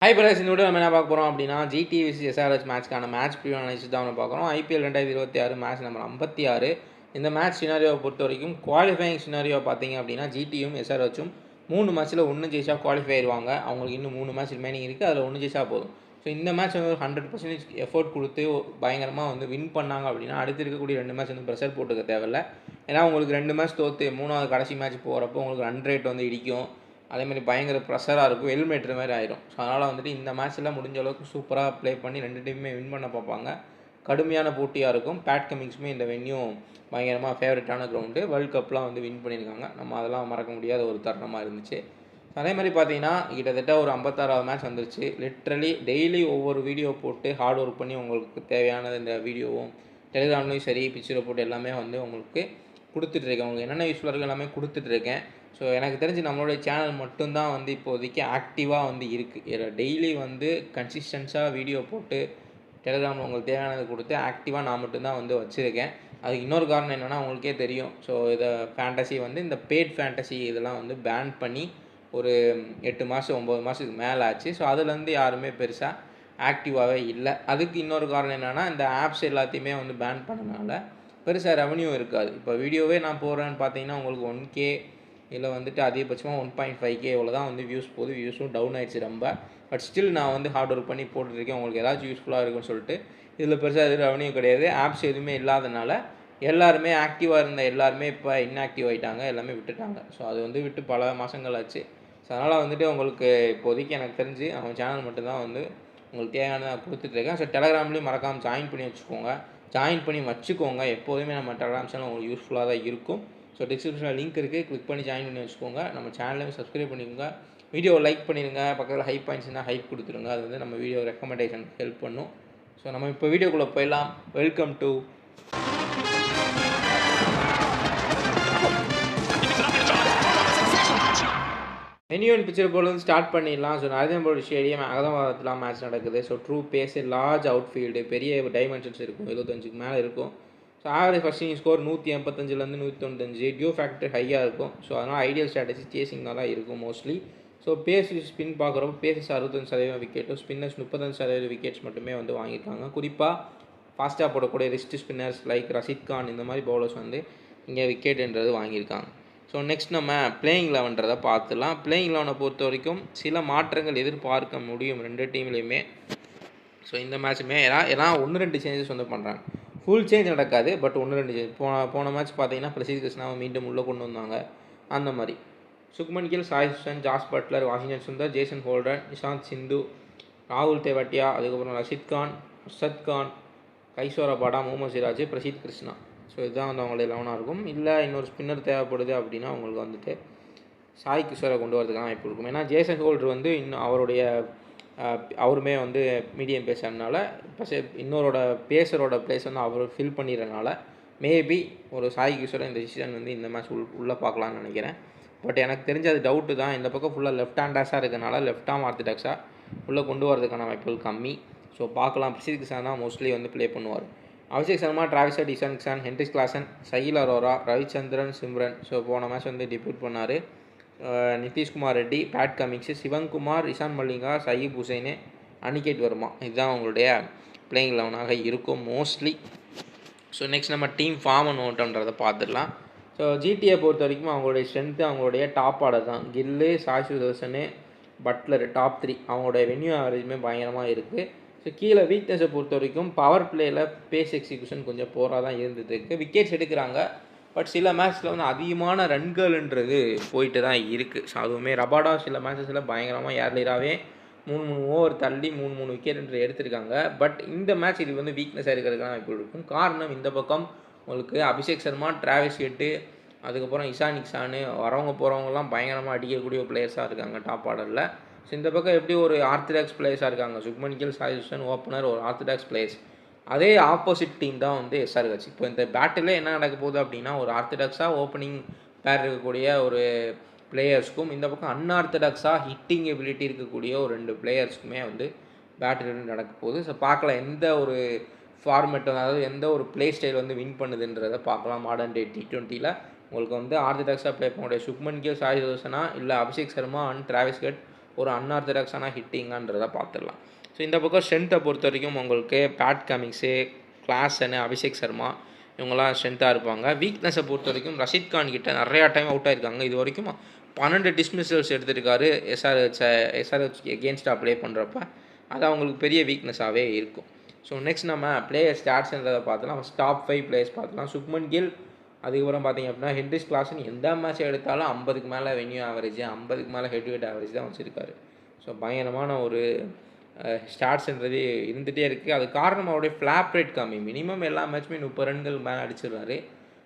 Hi brothers, இந்த video நம்ம என்ன பார்க்க போகிறோம் அப்படின்னா ஜிடி விஸ் எஸ்ஆர்ஹெச் மேட்ச்க்கான மேட்ச் ப்ரிவ்யூ அனாலிசிஸ் தான் பார்க்குறோம். IPL 2026 match number 56. இந்த மேட்ச் சினாரியோவை பொறுத்த வரைக்கும் குவாலிஃபைங் சினாரியோ பார்த்தீங்க அப்படின்னா ஜிடியும் எஸ்ஆர்ஹெச்சும் 3 மேட்ச்சில் 1 ஜெயிச்சா குவாலிஃபை ஆயிடுவாங்க. அவங்களுக்கு இன்னும் 3 மேட்ச் ரிமைனிங் இருக்குது, அதில் 1 ஜெயிச்சா போதும். ஸோ இந்த மேட்ச் வந்து 100% எஃபோர்ட் கொடுத்து பயங்கரமாக வந்து வின் பண்ணாங்க அப்படின்னா அடுத்து இருக்கக்கூடிய 2 மேட்ச் வந்து ப்ரெஷர் போட்டுக்க தேவையில்லை. ஏன்னா உங்களுக்கு 2 மேட்ச் தோற்று 3வது கடைசி மேட்ச் போகிறப்போ உங்களுக்கு ரன் ரேட் வந்து இடிக்கும். அதேமாதிரி பயங்கர ப்ரெஷராக இருக்கும், ஹெல்மெட்ரு மாதிரி ஆயிரும். ஸோ அதனால் வந்துட்டு இந்த மேட்ச்சில் முடிஞ்ச அளவுக்கு சூப்பராக ப்ளே பண்ணி 2 டீமுமே வின் பண்ண பார்ப்பாங்க. கடுமையான போட்டியாக இருக்கும். பேட் கமிங்ஸுமே இந்த வென்யூ பயங்கரமாக ஃபேவரட்டான கிரவுண்டு. வேர்ல்டு கப்லாம் வந்து வின் பண்ணியிருக்காங்க. நம்ம அதெல்லாம் மறக்க முடியாத ஒரு தருணமாக இருந்துச்சு. அதே மாதிரி பார்த்தீங்கன்னா கிட்டத்தட்ட ஒரு 56வது மேட்ச் வந்துருச்சு. லிட்ரலி டெய்லி ஒவ்வொரு வீடியோ போட்டு ஹார்ட் ஒர்க் பண்ணி உங்களுக்கு தேவையானது இந்த வீடியோவும் டெலிகிராம்லேயும் சரி பிக்சர் ரிப்போர்ட் எல்லாமே வந்து உங்களுக்கு கொடுத்துட்ருக்கேன். உங்களுக்கு என்னென்ன யூஸ்ஃபுல்லாக இருக்குது எல்லாமே கொடுத்துட்ருக்கேன். ஸோ எனக்கு தெரிஞ்சு நம்மளுடைய சேனல் மட்டும்தான் வந்து இப்போதைக்கு ஆக்டிவாக வந்து இருக்குது. டெய்லி வந்து கன்சிஸ்டன்ஸாக வீடியோ போட்டு டெலிகிராமில் உங்களுக்கு தேவையானது கொடுத்து ஆக்டிவாக நான் மட்டும்தான் வந்து வச்சுருக்கேன். அதுக்கு இன்னொரு காரணம் என்னென்னா உங்களுக்கே தெரியும். ஸோ இதை ஃபேண்டசி வந்து இந்த பெய்ட் ஃபேண்டசி இதெல்லாம் வந்து பேன் பண்ணி ஒரு 8 மாதம் 9 மாதத்துக்கு மேலே ஆச்சு. ஸோ அதுலேருந்து யாருமே பெருசாக ஆக்டிவாகவே இல்லை. அதுக்கு இன்னொரு காரணம் என்னென்னா இந்த ஆப்ஸ் எல்லாத்தையுமே வந்து பேன் பண்ணனால பெருசாக ரெவன்யூ இருக்காது. இப்போ வீடியோவே நான் போடுறேன்னு பார்த்தீங்கன்னா உங்களுக்கு 1K இல்லை வந்துட்டு அதிகபட்சமாக 1.5K இவ்வளோ தான் வந்து வியூஸ் போகுது. வியூஸும் டவுன் ஆகிடுச்சு ரொம்ப. பட் ஸ்டில் நான் வந்து ஹார்ட் ஒர்க் பண்ணி போட்டுருக்கேன். உங்களுக்கு ஏதாச்சும் யூஸ்ஃபுல்லாக இருக்குன்னு சொல்லிட்டு. இதில் பெருசாக எதுவும் ரெவன்யூ கிடையாது. ஆப்ஸ் எதுவுமே இல்லாதனால எல்லாருமே ஆக்டிவாக இருந்த எல்லாருமே இப்போ இன்ஆக்டிவ் ஆகிட்டாங்க, எல்லாமே விட்டுட்டாங்க. ஸோ அது வந்து விட்டு பல மாதங்கள் ஆச்சு. ஸோ அதனால் வந்துட்டு உங்களுக்கு இப்போதைக்கு எனக்கு தெரிஞ்சு அவங்க சேனல் மட்டும்தான் வந்து உங்களுக்கு தேவையானதை கொடுத்துட்ருக்கேன். ஸோ டெலிகிராம்லேயும் மறக்காமல் ஜாயின் பண்ணி வச்சுக்கோங்க. எப்போதுமே நம்ம டெலிகிராம் சேனல் உங்களுக்கு யூஸ்ஃபுல்லாக தான் இருக்கும். ஸோ டிஸ்கிரிப்ஷனில் லிங்க் இருக்குது, கிளிக் பண்ணி ஜாயின் பண்ணி வச்சுக்கோங்க. நம்ம சேனலையும் சப்ஸ்கிரைப் பண்ணிக்கோங்க. வீடியோ லைக் பண்ணிடுங்க. பக்கத்தில் ஹைப் பாயிண்ட்ஸ்னால் ஹைப் கொடுத்துருங்க. அது வந்து நம்ம வீடியோ ரெக்கமெண்டேஷன் ஹெல்ப் பண்ணும். ஸோ நம்ம இப்போ வீடியோக்குள்ளே போயிடலாம். வெல்கம் டு வென்யூன் பிக்சர் போல் வந்து ஸ்டார்ட் பண்ணிடலாம். ஸோ நரேந்திர மோடி ஸ்டேடியம் அகமதாபாத்தில் மேட்ச் நடக்குது. So true pace, large outfield, பெரிய டைமென்ஷன்ஸ் இருக்கும், 75க்கு மேலே இருக்கும். So average first inning score 185லேருந்து 195. டியூ ஃபேக்டர் ஹையாக இருக்கும். ஸோ அதனால் ஐடியல் ஸ்ட்ராட்டஜி சேசிங்காக தான் இருக்கும் மோஸ்ட்லி. ஸோ பேஸ் ஸ்பின் பார்க்குறப்போ பேசஸ் 65% விக்கெட்டும், ஸ்பின்னர்ஸ் 35% விக்கெட்ஸ் மட்டுமே வந்து வாங்கியிருக்காங்க. குறிப்பாக ஃபாஸ்ட்டாக போடக்கூடிய wrist spinners like Rashid Khan இந்த மாதிரி பவுலர்ஸ் வந்து இங்கே விக்கெட்டுன்றது வாங்கியிருக்காங்க. ஸோ நெக்ஸ்ட் நம்ம பிளேயிங் 11 பார்த்துலாம். பிளேயிங் 11 பொறுத்த வரைக்கும் சில மாற்றங்கள் எதிர்பார்க்க முடியும் 2 டீம்லேயுமே. ஸோ இந்த மேட்ச்சுமே ஏன்னா 1-2 சேஞ்சஸ் வந்து பண்ணுறாங்க. ஃபுல் சேஞ்ச் நடக்காது, பட் 1-2 சேஞ்ச். போன மேட்ச் பார்த்தீங்கன்னா பிரசித் கிருஷ்ணாவை மீண்டும் உள்ளே கொண்டு வந்தாங்க. அந்த மாதிரி Shubman Gill, Sai Sudharsan, Jos Buttler, Washington Sundar, Jason Holder, Nishant Sindhu, ராகுல் தேவாட்டியா, அதுக்கப்புறம் Rashid Khan, Arshad Khan, Kagiso Rabada, Mohammed Siraj, Prasidh Krishna. So இதுதான் வந்து அவங்களோட 11 இருக்கும். இல்லை இன்னொரு ஸ்பின்னர் தேவைப்படுது அப்படின்னா உங்களுக்கு வந்துட்டு சாய் கிஷோரை கொண்டு வரதுக்கான வாய்ப்பு இருக்கும். ஏன்னா ஜேசன் ஹோல்டர் வந்து இன்னும் அவருமே வந்து மீடியம் பேசுறதுனால இப்போ இன்னொரோட பேசரோட பிளேஸ் வந்து அவர் ஃபில் பண்ணிடுறதுனால மேபி ஒரு சாய் கிஷோரை இந்த டிசிஷன் வந்து இந்த மேட்ச் உள்ளே பார்க்கலான்னு நினைக்கிறேன். பட் எனக்கு தெரிஞ்ச அது டவுட்டு தான். இந்த பக்கம் ஃபுல்லாக லெஃப்ட் ஹேண்டர்ஸாக இருக்கனால லெஃப்ட் ஆர்ம் ஆர்த்தடாக்ஸாக உள்ளே கொண்டு வரதுக்கான வாய்ப்புகள் கம்மி. ஸோ பார்க்கலாம். பிரசித் கிருஷ்ணா தான் மோஸ்ட்லி வந்து ப்ளே பண்ணுவார். Abhishek Sharma, Travis Head, Ishan Kishan, Heinrich Klaasen, Sahil Arora, Ravichandran, Simran. So போன மேட்ச் வந்து டிபியூட் பண்ணார். Nitish Kumar Reddy, Pat Cummins, Sivankumar, Ishan Malinga, Saif Hussain, Aniket Varma. இதுதான் அவங்களுடைய பிளேயிங் 11ஆக இருக்கும் மோஸ்ட்லி. ஸோ நெக்ஸ்ட் நம்ம டீம் ஃபார்ம் நோட்டன்றதை பார்த்துடலாம். ஸோ ஜிடியை பொறுத்த வரைக்கும் அவங்களுடைய ஸ்ட்ரென்த்து அவங்களுடைய டாப் ஆர்டர் தான். கில்லு, சாய் சுதர்சனு, பட்லர் டாப் 3. அவங்களுடைய வென்யூ ஆவரேஜுமே பயங்கரமாக இருக்குது. ஸோ கீழே வீக்னஸை பொறுத்த வரைக்கும் பவர் பிளேயில் பேஸ் எக்ஸிக்யூஷன் கொஞ்சம் போராக தான் இருந்துகிட்ருக்கு. விக்கெட்ஸ் எடுக்கிறாங்க, பட் சில மேட்ச்சில் வந்து அதிகமான ரன்கள்ன்றது போயிட்டு தான் இருக்குது. ஸோ அதுவுமே ரபாடா சில மேட்சஸில் பயங்கரமாக ஏர்லியராகவே 3 ஓவர் தள்ளி 3 விக்கெட் எடுத்திருக்காங்க. பட் இந்த மேட்ச் இது வந்து வீக்னஸாக இருக்கிறதுக்கான வாய்ப்பு இருக்கும். காரணம் இந்த பக்கம் உங்களுக்கு அபிஷேக் சர்மா, டிராவிஸ் ஹெட்டு, அதுக்கப்புறம் இஷான் கிஷானு வரவங்க போகிறவங்கலாம் பயங்கரமாக அடிக்கக்கூடிய பிளேயர்ஸாக இருக்காங்க டாப் ஆர்டரில். ஸோ இந்த பக்கம் எப்படி ஒரு ஆர்த்தடாக்ஸ் பிளேயர்ஸாக இருக்காங்க. சுக்மன் கில், சாய் சுதர்சன் ஓப்பனர், ஒரு ஆர்த்தடாக்ஸ் பிளேயர்ஸ். அதே ஆப்போசிட் டீம் தான் வந்து எஸ்ஆர்ஹெச். இப்போ இந்த பேட்டில் என்ன நடக்க போகுது அப்படின்னா ஒரு ஆர்த்தடாக்ஸாக ஓப்பனிங் பேர் இருக்கக்கூடிய ஒரு பிளேயர்ஸ்க்கும் இந்த பக்கம் அன்ஆர்த்தடாக்ஸாக ஹிட்டிங் எபிலிட்டி இருக்கக்கூடிய ஒரு 2 பிளேயர்ஸ்க்குமே வந்து பேட்டில் நடக்க போகுது. ஸோ பார்க்கலாம் எந்த ஒரு ஃபார்மேட், அதாவது எந்த ஒரு பிளே ஸ்டைல் வந்து வின் பண்ணுதுன்றதை பார்க்கலாம். மாடர்ன் டே T20 உங்களுக்கு வந்து ஆர்த்தடாக்ஸாக ப்ளே பண்ணக்கூடிய சுக்மன் கில், சாய் சுதர்சனா, இல்லை Abhishek Sharma and Travis head ஒரு அன்ஆர்த்தடாக்ஸான ஹிட்டிங்கான்றதை பார்த்துடலாம். ஸோ இந்த பக்கம் ஸ்ட்ரென்த்தை பொறுத்த வரைக்கும் உங்களுக்கு பேட் கமிங்ஸு, கிளாசன், அபிஷேக் சர்மா இவங்கெல்லாம் ஸ்ட்ரென்த்தாக இருப்பாங்க. வீக்னஸை பொறுத்த வரைக்கும் ரஷீத் கான் கிட்ட நிறையா டைம் அவுட் ஆயிருக்காங்க. இது வரைக்கும் 12 டிஸ்மிசல்ஸ் எடுத்திருக்காரு எஸ்ஆர்ஹெச் எகெயின்ஸ்டாக ப்ளே பண்ணுறப்ப. அது அவங்களுக்கு பெரிய வீக்னஸாகவே இருக்கும். ஸோ நெக்ஸ்ட் நம்ம பிளேயர் ஸ்டாட்ஸ்ன்றதை பார்த்தலாம். டாப் 5 பிளேயர்ஸ் பார்த்துலாம். சுப்மன் கில், அதுக்கப்புறம் பார்த்திங்க அப்படின்னா ஹென்ரிஸ் கிளாசன் எந்த மேட்ச் எடுத்தாலும் 50க்கு மேலே வென்யூ ஆவரேஜ், 50க்கு மேலே ஹெட் டு ஹெட் ஆவரேஜ் தான் வச்சுருக்காரு. ஸோ பயங்கரமான ஒரு ஸ்டாட்ஸ்ன்றது இருந்துகிட்டே இருக்குது. அது காரணம் அவருடைய ஃப்ளாப் ரேட் கம்மி. மினிமம் எல்லா மேட்ச்சுமே 30 ரன்கள் மேலே அடிச்சிடுறாரு.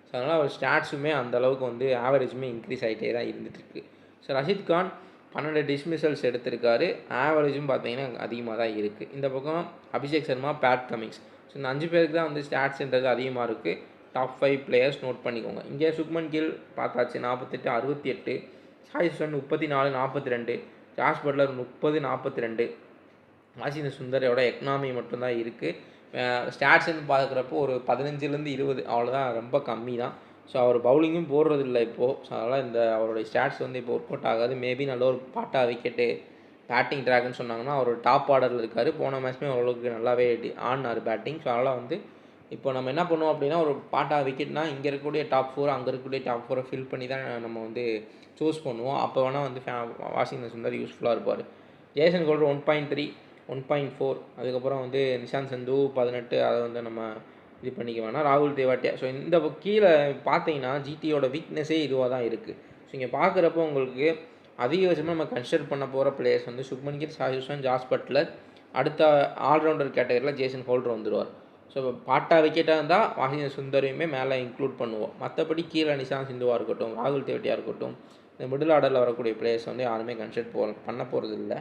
ஸோ அதனால் அவர் ஸ்டாட்ஸுமே அந்தளவுக்கு வந்து ஆவரேஜுமே இன்க்ரீஸ் ஆகிட்டே தான் இருந்துகிட்ருக்கு. ஸோ ரஷீத் கான் 12 டிஸ்மிசல்ஸ் எடுத்திருக்காரு. ஆவரேஜும் பார்த்தீங்கன்னா அதிகமாக தான் இருக்குது. இந்த பக்கம் Abhishek Sharma, bad Cummins, so இந்த 5 பேருக்கு தான் வந்து ஸ்டாட்ஸ்ன்றது அதிகமாக இருக்குது. டாப் 5 பிளேயர்ஸ் நோட் பண்ணிக்கோங்க. இங்கே சுப்மன் கில் பார்த்தாச்சு 48, 68, சாய் சுதர்ஷன் 34, 42, ஜாஸ் பட்லர் 30, 42, வாஷிங்டன் சுந்தரோட எக்கனாமி மட்டும்தான் இருக்குது. ஸ்டாட்ஸ்ன்னு பார்க்குறப்போ ஒரு 15லேருந்து 20 அவ்வளோதான், ரொம்ப கம்மி தான். ஸோ அவர் பவுலிங்கும் போடுறதில்லை இப்போது. ஸோ அதனால் இந்த அவருடைய ஸ்டாட்ஸ் வந்து இப்போ ஒர்க் அவுட் ஆகாது. மேபி நல்ல ஒரு பாட்டா விக்கெட்டு பேட்டிங் ட்ராக்னு சொன்னாங்கன்னா அவர் டாப் ஆர்டரில் இருக்கார். போன மேட்ச்மே ஓரளவுக்கு நல்லாவே ஆடினார் பேட்டிங். ஸோ அதனால் வந்து இப்போ நம்ம என்ன பண்ணுவோம் அப்படின்னா, ஒரு பாட்டா விக்கெட்னா இங்கே இருக்கக்கூடிய டாப் 4 அங்கே இருக்கக்கூடிய டாப் 4 ஃபில் பண்ணி தான் நம்ம வந்து சூஸ் பண்ணுவோம். அப்போ வேணால் வந்து வாஷிங்டன் சுந்தர் யூஸ்ஃபுல்லாக இருப்பார். ஜேசன் ஹோல்டர் 1.3, 1.4, அதுக்கப்புறம் வந்து நிஷாந்த் சந்து 18, அதை வந்து நம்ம இது பண்ணிக்க வேணாம். ராகுல் தேவாட்டியா. ஸோ இந்த கீழே பார்த்தீங்கன்னா ஜிடியோட வீக்னஸே இதுவாக தான் இருக்குது. ஸோ இங்கே பார்க்குறப்போ உங்களுக்கு அதிகபட்சமாக நம்ம கன்சிடர் பண்ண போகிற பிளேயர்ஸ் வந்து சுப்மன் கில், சாய் சுதர்ஷன், ஜாஸ் பட்லர். அடுத்த ஆல்ரவுண்டர் கேட்டகரியில் ஜேசன் ஹோல்டர் வந்துடுவார். ஸோ பாட்டா விக்கெட்டாக இருந்தால் வாஷிங்டன் சுந்தரையுமே மேலே இன்க்ளூட் பண்ணுவோம். மற்றபடி கீழே நிஷாந்த் சிந்துவாக இருக்கட்டும், ராகுல் தேவட்டியாக இருக்கட்டும், இந்த மிடில் ஆர்டரில் வரக்கூடிய பிளேயர்ஸ் வந்து யாருமே கன்சிடர் பண்ண போகிறது இல்லை.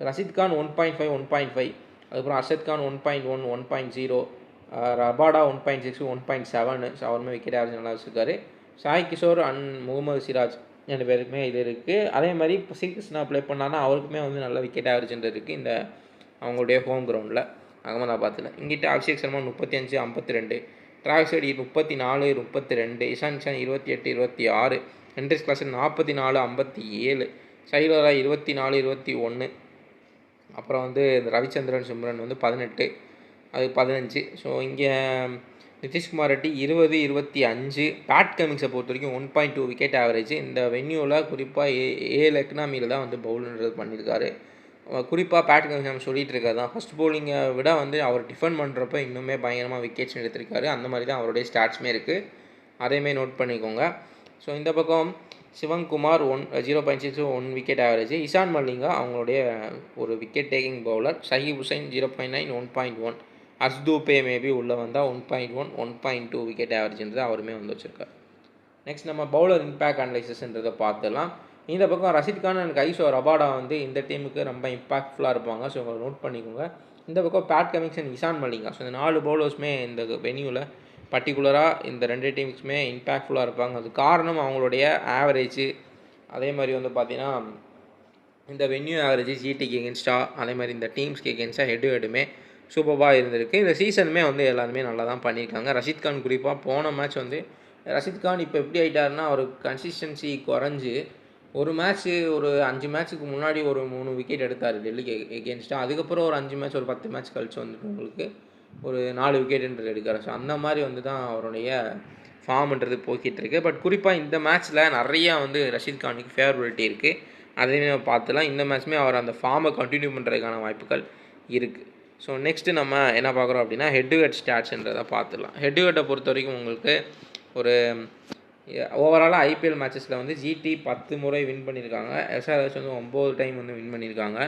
ரஷீத் கான் 1.5, 1.5, அதுக்கப்புறம் அர்ஷத் கான் 1.1, 1.0, ரபாடா 1.6, 1.7. ஸோ அவருமே விக்கெட் ஆவரேஜ் நல்லா வச்சுருக்காரு. சாய் கிஷோர் அண்ட் முகமது சிராஜ் 2 பேருக்குமே இது இருக்குது. அதே மாதிரி இப்போ ஸ்ரீகிருஷ்ணா ப்ளே பண்ணான்னா அவருக்குமே வந்து நல்ல விக்கெட் ஆவரேஜ்ன்றது இருக்குது இந்த அவங்களுடைய ஹோம் கிரவுண்டில் அகமதாபாத்தில். இங்கிட்ட Abhishek Sharma 35, 52, Travis Head 34, 32, Ishan Kishan 28, 26, Heinrich Klaasen 44, 57, Sahil Arora 24, 21, அப்புறம் வந்து இந்த ரவிச்சந்திரன் சிம்ரன் வந்து 18, அது 15. ஸோ இங்கே நிதிஷ்குமார் ரெட்டி 20, 25. பேட் கமிங்ஸை பொறுத்த வரைக்கும் 1.2 விக்கெட் ஆவரேஜ். இந்த வென்யூவில் குறிப்பாக ஏழு எக்கனாமியில் தான் வந்து பவுலுன்றது பண்ணியிருக்காரு. குறிப்பாக பேட் கமிங்ஸ் நம்ம சொல்லிகிட்டு இருக்காது தான். ஃபஸ்ட் பவுலிங்கை விட வந்து அவர் டிஃபெண்ட் பண்ணுறப்ப இன்னுமே பயங்கரமாக விக்கெட்ஸ் எடுத்திருக்காரு. அந்த மாதிரி தான் அவருடைய ஸ்டாட்ஸுமே இருக்குது. அதையுமே நோட் பண்ணிக்கோங்க. ஸோ இந்த பக்கம் சிவங்குமார் 0.6, 1 விக்கெட் ஆவரேஜ். இஷான் மல்லிங்கா அவங்களுடைய ஒரு wicket taking bowler. Shakib Hussain 0.9, 1.1. அஸ்தூபே மேபி உள்ளே வந்தால் 1.1, 1.2 விக்கெட் ஆவரேஜ்ன்றது அவருமே வந்து வச்சுருக்காரு. நெக்ஸ்ட் நம்ம பவுலர் இம்பேக்ட் அனலைசிஸ்ன்றதை பார்த்துலாம். இந்த பக்கம் ரஷீத் கான் அண்ட் கைசோ ரபாடா வந்து இந்த டீமுக்கு ரொம்ப இம்பாக்ட்ஃபுல்லாக இருப்பாங்க. ஸோ உங்களை நோட் பண்ணிக்கோங்க. இந்த பக்கம் Pat Cummins and Ishan Malinga. So இந்த 4 பவுலர்ஸுமே இந்த வென்யூவில் பர்டிகுலராக இந்த 2 டீமுக்குமே இம்பேக்ட்ஃபுல்லாக இருப்பாங்க. அது காரணம் அவங்களுடைய ஆவரேஜ். அதே மாதிரி வந்து பார்த்திங்கன்னா இந்த வென்யூ ஆவரேஜ் ஜிடிக்கு எகென்ஸ்டாக, அதே மாதிரி இந்த டீம்ஸ்க்கு எகென்ஸ்டாக ஹெட் டு ஹெட்டுமே சூப்பராக இருந்திருக்கு. இந்த சீசனுமே வந்து எல்லாருமே நல்லா தான் பண்ணியிருக்காங்க. ரஷீத் கான் குறிப்பாக போன மேட்ச் வந்து ரஷீத் கான் இப்போ எப்படி ஆகிட்டாருன்னா அவருக்கு கன்சிஸ்டன்சி குறைஞ்சி ஒரு மேட்ச்சு ஒரு 5 மேட்ச்சுக்கு முன்னாடி ஒரு 3 விக்கெட் எடுத்தார் டெல்லிக்கு எகென்ஸ்டாக. அதுக்கப்புறம் ஒரு 5 மேட்ச் ஒரு 10 மேட்ச் கழிச்சு வந்துட்டு உங்களுக்கு ஒரு 4 விக்கெட்டுன்றது எடுக்கிறார். ஸோ அந்த மாதிரி வந்து தான் அவருடைய ஃபார்ம்ன்றது போய்கிட்டு இருக்குது. பட் குறிப்பாக இந்த மேட்ச்சில் நிறையா வந்து ரஷீத் கானுக்கு ஃபேவரபிலிட்டி இருக்குது. அதையுமே பார்த்துலாம். இந்த மேட்ச்சுமே அவர் அந்த ஃபார்மை கண்டினியூ பண்ணுறதுக்கான வாய்ப்புகள் இருக்குது. ஸோ நெக்ஸ்ட்டு நம்ம என்ன பார்க்குறோம் அப்படின்னா ஹெட் டு ஹெட் ஸ்டாட்ஸ்ன்றதை பார்த்துடலாம். ஹெட் டு ஹெட்டை பொறுத்த வரைக்கும் உங்களுக்கு ஒரு ஓவராலாக ஐபிஎல் மேட்சஸில் வந்து ஜிடி 10 முறை வின் பண்ணியிருக்காங்க. எஸ்ஆர்ஹெச் வந்து 9 டைம் வந்து வின் பண்ணியிருக்காங்க.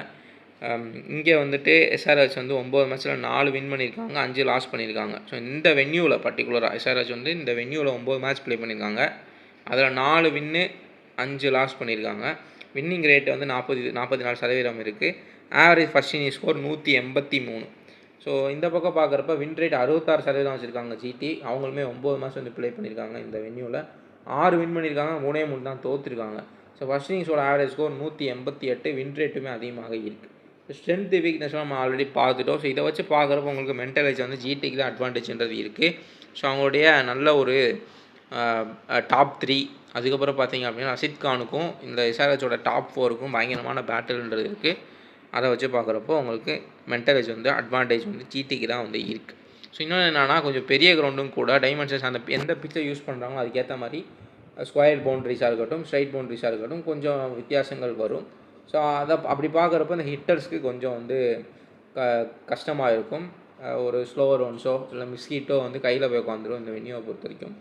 இங்கே வந்துட்டு எஸ்ஆர்ஹெச் வந்து 9 மேட்ச்சில் 4 வின் பண்ணியிருக்காங்க, 5 லாஸ் பண்ணியிருக்காங்க. ஸோ இந்த வென்யூவில் பர்டிகுலராக எஸ்ஆர்ஹெச் வந்து இந்த வென்யூவில் 9 மேட்ச் ப்ளே பண்ணியிருக்காங்க. அதில் 4 வின்னு 5 லாஸ் பண்ணியிருக்காங்க. வின்னிங் ரேட் வந்து 44% இருக்குது. Average first innings score 183. So இந்த பக்கம் பார்க்குறப்ப வின் ரேட் 66% வச்சுருக்காங்க ஜிடி. அவங்களுமே 9 மேட்ச் வந்து ப்ளே பண்ணியிருக்காங்க. இந்த வென்யூவில் 6 வின் பண்ணியிருக்காங்க, 3 தான் தோற்றுருக்காங்க. ஸோ ஃபர்ஸ்ட் இன்னிங்ஸோட ஆவரேஜ் ஸ்கோர் 188. வின் ரேட்டுமே அதிகமாக இருக்குது. ஸ்ட்ரென்த்து வீக்னஸ்லாம் நம்ம ஆல்ரெடி பார்த்துட்டோம். ஸோ இதை வச்சு பார்க்குறப்ப உங்களுக்கு மென்டலைஸ் வந்து ஜிடிக்கு தான் அட்வான்டேஜ்ன்றது இருக்குது. ஸோ அவங்களுடைய நல்ல ஒரு டாப் 3 அதுக்கப்புறம் பார்த்தீங்க அப்படின்னா ரஷீத் கானுக்கும் இந்த எஸ்ஆர்ஹெச்சோட டாப் 4க்கும் பயங்கரமான பேட்டில்ன்றது இருக்குது. அதை வச்சு பார்க்குறப்போ உங்களுக்கு மென்டல் ஏஜ் வந்து அட்வான்டேஜ் வந்து ஜிடிக்கு தான் வந்து இருக்குது. ஸோ இன்னொன்று என்னென்னா கொஞ்சம் பெரிய கிரவுண்டும் கூட டைமென்ஷன்ஸ் அந்த எந்த பிச்சை யூஸ் பண்ணுறாங்களோ அதுக்கேற்ற மாதிரி ஸ்கொயர் பவுண்ட்ரிஸாக இருக்கட்டும், ஸ்ட்ரைட் பவுண்ட்ரிஸாக இருக்கட்டும் கொஞ்சம் வித்தியாசங்கள் வரும். ஸோ அதை அப்படி பார்க்குறப்போ இந்த ஹிட்டர்ஸ்க்கு கொஞ்சம் வந்து கஷ்டமாக இருக்கும். ஒரு ஸ்லோவர் ஒன்ஸோ இல்லை மிஸ்கிட்டோ வந்து கையில் போய் உட்காந்துரும் இந்த வென்யூவை பொறுத்த வரைக்கும்.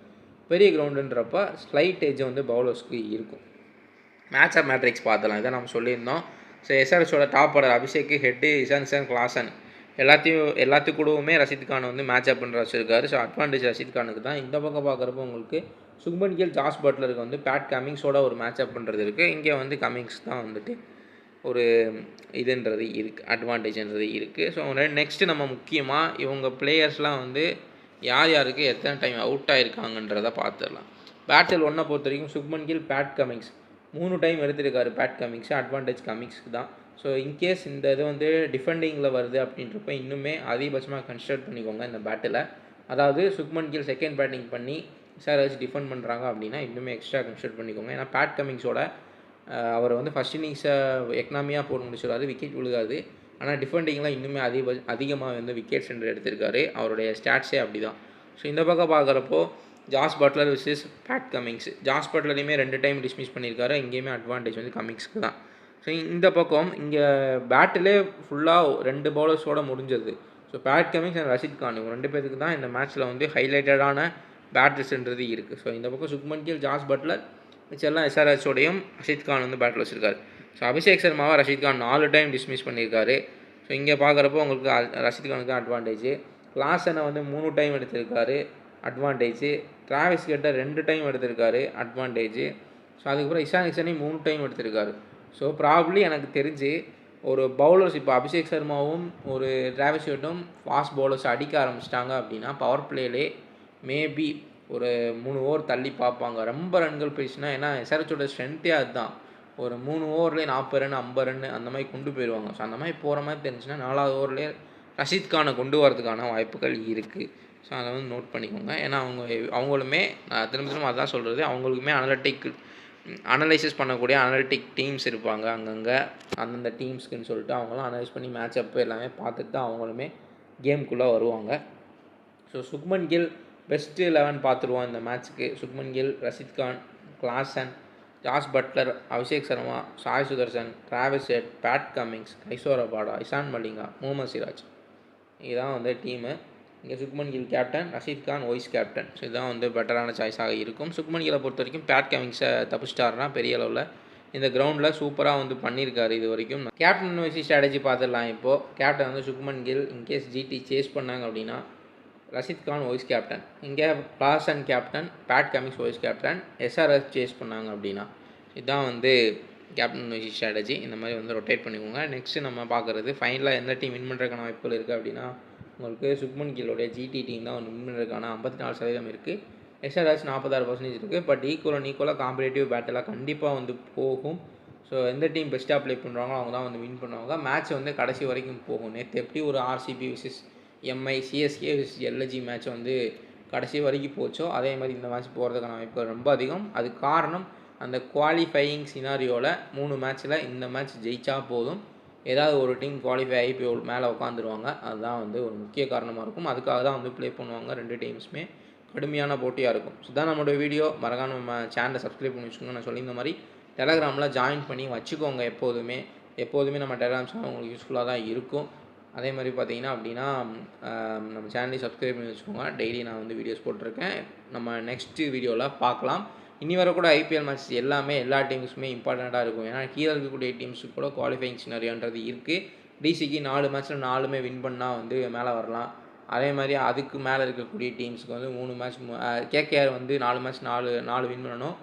பெரிய கிரவுண்டுன்றப்ப ஸ்லைட் ஏஜ் வந்து பவுலர்ஸ்க்கு இருக்கும். மேட்ச் ஆஃப் மேட்ரிக்ஸ் பார்த்தலாம், இதை நம்ம சொல்லியிருந்தோம். ஸோ எஸ்ஆர்ஹெச்சோட top order Abhishek, Head, Ishan Klaasen எல்லாத்துக்கூடவுமே ரஷீத் கான் வந்து மேட்ச் அப் பண்ணுற வச்சுருக்காரு. ஸோ அட்வான்டேஜ் ரஷீத் கானுக்கு தான். இந்த பக்கம் பார்க்குறப்போ உங்களுக்கு சுக்மன் கில், ஜாஸ் பட்லருக்கு வந்து பேட் கமிங்ஸோட ஒரு மேட்ச் அப் பண்ணுறது இருக்குது. இங்கே வந்து கமிங்ஸ் தான் வந்துட்டு ஒரு இதுன்றது இருக்குது, அட்வான்டேஜ்ன்றது இருக்குது. ஸோ நெக்ஸ்ட்டு நம்ம முக்கியமாக இவங்க பிளேயர்ஸ்லாம் வந்து யாருக்கு எத்தனை டைம் அவுட் ஆகிருக்காங்கன்றதை பார்த்துடலாம். பேட்டில் 1 பொறுத்த வரைக்கும் Shubman Gill, Pat Cummins 3 time எடுத்திருக்காரு. பேட் கமிங்ஸ் அட்வான்டேஜ் கமிங்ஸ்க்கு தான். ஸோ இன்கேஸ் இந்த இது வந்து டிஃபெண்டிங்கில் வருது அப்படின்றப்ப இன்னுமே அதிகபட்சமாக கன்சிடர் பண்ணிக்கோங்க இந்த பேட்டில். அதாவது சுக்மன் கில் செகண்ட் பேட்டிங் பண்ணி எஸ்ஆர்ஹெச் டிஃபெண்ட் பண்ணுறாங்க அப்படின்னா இன்னுமே எக்ஸ்ட்ரா கன்சிடர் பண்ணிக்கோங்க. ஏன்னா பேட் கமிங்ஸோட அவர் வந்து ஃபஸ்ட் இன்னிங்ஸை எக்கனாமியாக போட்டு முடிச்சிடாது, விக்கெட் விழுகாது. ஆனால் டிஃபெண்டிங்கில் இன்னுமே அதிகமாக வந்து விக்கெட் சென்டர் எடுத்திருக்காரு. அவருடைய ஸ்டாட்ஸே அப்படி தான். ஸோ இந்த பக்கம் பார்க்குறப்போ Jos Buttler versus Pat Cummins. Jos பட்லரையுமே 2 டைம் டிஸ்மிஸ் பண்ணியிருக்காரு. இங்கேயுமே அட்வான்டேஜ் வந்து கமிங்ஸ்க்கு தான். ஸோ இந்த பக்கம் இங்கே பேட்டிலே ஃபுல்லாக 2 பவுலர்ஸோடு முடிஞ்சது. So Pat Cummins and Rashid Khan இவங்க 2 பேருக்கு தான் இந்த மேட்ச்சில் வந்து ஹைலைட்டடான பேட்டர்ஸ்ன்றது இருக்குது. ஸோ இந்த பக்கம் சுக்மன் கில், ஜாஸ் பட்லர் மிச்செல்லாம் எஸ்ஆர்ஹெச்சோடையும் ரஷீத் கான் வந்து பேட்டில் வச்சுருக்காரு. ஸோ அபிஷேக் சர்மாவை ரஷீத் கான் 4 டைம் டிஸ்மிஸ் பண்ணியிருக்காரு. ஸோ இங்கே பார்க்குறப்போ உங்களுக்கு ரஷீத் கானுக்கு அட்வான்டேஜ். கிளாசனை வந்து 3 டைம் எடுத்திருக்காரு, அட்வான்டேஜ். டிராவிஸ் ஹெட்டை 2 டைம் எடுத்திருக்காரு, அட்வான்டேஜ். ஸோ அதுக்கப்புறம் இஷான் கிஷனையும் 3 டைம் எடுத்திருக்காரு. ஸோ ப்ராப்ளி எனக்கு தெரிஞ்சு ஒரு பவுலர்ஸ் இப்போ அபிஷேக் சர்மாவும் ஒரு டிராவிஸ் ஹெட்டும் ஃபாஸ்ட் பவுலர்ஸ் அடிக்க ஆரம்பிச்சிட்டாங்க அப்படின்னா பவர் பிளேலே மேபி ஒரு 3 ஓவர் தள்ளி பார்ப்பாங்க. ரொம்ப ரன்கள் போயிடுச்சுன்னா, ஏன்னா எஸ்ஆர்ஹெச்சோட ஸ்ட்ரென்த்தே அதுதான். ஒரு 3 ஓவர்லேயே 40 ரன் 50 ரன் அந்த மாதிரி கொண்டு போயிடுவாங்க. ஸோ அந்த மாதிரி போகிற மாதிரி தெரிஞ்சுன்னா 4வது ஓவர்லேயே ரஷீத் கானை கொண்டு வரதுக்கான வாய்ப்புகள் இருக்குது. ஸோ அதை வந்து நோட் பண்ணிக்கோங்க. ஏன்னா அவங்களுமே நான் திரும்ப அதான் சொல்கிறது, அவங்களுக்குமே அனலைசிஸ் பண்ணக்கூடிய அனலிட்டிக் டீம்ஸ் இருப்பாங்க அங்கங்கே அந்தந்த டீம்ஸ்க்குன்னு சொல்லிட்டு அவங்களாம் அனலைஸ் பண்ணி மேட்ச் அப்பு எல்லாமே பார்த்துட்டு தான் அவங்களுமே கேமுக்குள்ளே வருவாங்க. ஸோ சுக்மன் கில் பெஸ்ட்டு 11 பார்த்துருவோம் இந்த மேட்ச்சுக்கு. Shubman Gill, Rashid Khan, Klaasen, Jos Buttler, Abhishek Sharma, Sai Sudharsan, Travis Head, Pat Cummins, Kagiso Rabada, Eshan Malinga, Mohammed Siraj. இதுதான் வந்து டீமு. இங்கே Shubman Gill captain, Rashid Khan vice captain. So இதுதான் வந்து பெட்டரான சாய்ஸாக இருக்கும். சுக்மன் கில்லை பொறுத்த வரைக்கும் பேட் கமிங்ஸை தப்பிச்சிட்டாருன்னா பெரிய அளவில் இந்த கிரவுண்டில் சூப்பராக வந்து பண்ணியிருக்காரு இது வரைக்கும். கேப்டன் வைஸ் ஸ்ட்ராட்டஜி பார்த்துடலாம். இப்போது கேப்டன் வந்து Shubman Gill, in case GT chase பண்ணாங்க அப்படின்னா ரஷீத் கான் வைஸ் கேப்டன், இங்கே Klaasen captain, Pat Cummins vice captain, SRH chase பண்ணாங்க அப்படின்னா இதுதான் வந்து கேப்டன் வைஸ் ஸ்ட்ராட்டஜி. இந்த மாதிரி வந்து ரொட்டேட் பண்ணிக்கோங்க. நெக்ஸ்ட்டு நம்ம பார்க்குறது ஃபைனலாக எந்த டீம் வின் பண்ணுறதுக்கான வாய்ப்புகள் இருக்குது அப்படின்னா உங்களுக்கு சுக்மன் கில்லோடைய ஜிடி டீம் தான் வந்து வின் பண்ணுறதுக்கான 54% இருக்குது. எஸ்ஆர்ஹெச் 46% இருக்குது. பட் ஈக்குவலாக காம்படேட்டிவ் பேட்டலாக கண்டிப்பாக வந்து போகும். ஸோ எந்த டீம் பெஸ்ட்டாக ப்ளே பண்ணுறாங்களோ அவங்க தான் வந்து வின் பண்ணுவாங்க. மேட்ச் வந்து கடைசி வரைக்கும் போகும். நேற்று எப்படி ஒரு RCB versus MI, CSK versus LG match வந்து கடைசி வரைக்கும் போச்சோ அதே மாதிரி இந்த மேட்ச் போகிறதுக்கான வாய்ப்புகள் ரொம்ப அதிகம். அதுக்கு காரணம் அந்த குவாலிஃபையிங் சினாரியோவில் 3 மேட்ச்சில் இந்த மேட்ச் ஜெயிச்சா போதும், ஏதாவது ஒரு டீம் குவாலிஃபை ஆகி போய் மேலே உட்காந்துருவாங்க. அதுதான் வந்து ஒரு முக்கிய காரணமாக இருக்கும். அதுக்காக தான் வந்து ப்ளே பண்ணுவாங்க. 2 டீம்ஸுமே கடுமையான போட்டியாக இருக்கும். ஸோ தான் நம்மளோட வீடியோ. மறக்காம நம்ம சேனலை சப்ஸ்கிரைப் பண்ணி வச்சுக்கோங்க. நான் சொல்லியிருந்த மாதிரி டெலகிராமில் ஜாயின் பண்ணி வச்சுக்கோங்க. எப்போதுமே நம்ம டெலகிராம் சேனல் உங்களுக்கு யூஸ்ஃபுல்லாக தான் இருக்கும். அதே மாதிரி பார்த்தீங்கன்னா அப்படின்னா நம்ம சேனலையும் சப்ஸ்கிரைப் பண்ணி வச்சுக்கோங்க. டெய்லி நான் வந்து வீடியோஸ் போட்டிருக்கேன். நம்ம நெக்ஸ்ட்டு வீடியோவில் பார்க்கலாம். இனி வரக்கூட ஐபிஎல் மேட்ச் எல்லாமே எல்லா டீம்ஸுமே இம்பார்ட்டண்ட்டாக இருக்கும். ஏன்னா கீழே இருக்கக்கூடிய டீம்ஸுக்கு கூட குவாலிஃபைங் சினாரியோன்றது இருக்குது. டிசிக்கு 4 மேட்ச்சில் 4மே வின் பண்ணால் வந்து மேலே வரலாம். அதே மாதிரி அதுக்கு மேலே இருக்கக்கூடிய டீம்ஸுக்கு வந்து 3 மேட்ச் கேகேஆர் வந்து 4 மேட்ச் 4 வின் பண்ணணும்.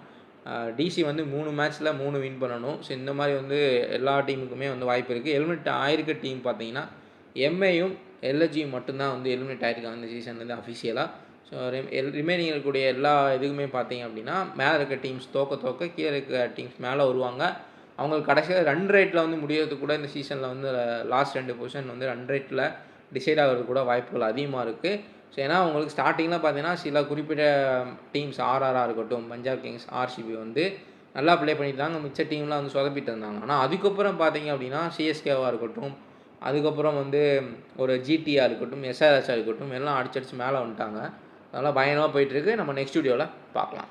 டிசி வந்து 3 மேட்ச்சில் 3 வின் பண்ணணும். ஸோ இந்த மாதிரி வந்து எல்லா டீமுக்குமே வந்து வாய்ப்பு இருக்குது. எலிமினேட் ஆயிருக்க டீம் பார்த்தீங்கன்னா எம்ஐயும் எல்ஜியும் மட்டும்தான் வந்து எலிமினேட் ஆகிருக்காங்க இந்த சீசன்லேருந்து அஃபிஷியலாக. ஸோ ரிமைனிங் இருக்கக்கூடிய எல்லா இதுக்குமே பார்த்தீங்க அப்படின்னா மேலே இருக்க டீம்ஸ் தோக்க கீழே இருக்க டீம்ஸ் மேலே வருவாங்க. அவங்களுக்கு கடைசியாக ரன் ரேட்டில் வந்து முடியறதுக்கு கூட இந்த சீசனில் வந்து லாஸ்ட் 2 பொசிஷன் வந்து ரன் ரேட்டில் டிசைட் ஆகிறது கூட வாய்ப்புகள் அதிகமாக இருக்குது. ஸோ ஏன்னா உங்களுக்கு ஸ்டார்டிங்கில் பார்த்தீங்கன்னா சில குறிப்பிட்ட டீம்ஸ் ஆர்ஆராக இருக்கட்டும், பஞ்சாப் கிங்ஸ், ஆர்சிபி வந்து நல்லா ப்ளே பண்ணியிருந்தாங்க. மிச்ச டீம்லாம் வந்து சொதப்பிட்டு இருந்தாங்க. ஆனால் அதுக்கப்புறம் பார்த்தீங்க அப்படின்னா சிஎஸ்கேவாக இருக்கட்டும், அதுக்கப்புறம் வந்து ஒரு ஜிடியாக இருக்கட்டும், எஸ்ஆர்எஸ்ஸாக இருக்கட்டும் எல்லாம் அடிச்சடிச்சு மேலே வந்துட்டாங்க. அதெல்லாம் பயங்கரமாக போயிட்டுருக்கு. நம்ம நெக்ஸ்ட் வீடியோவில் பார்க்கலாம்.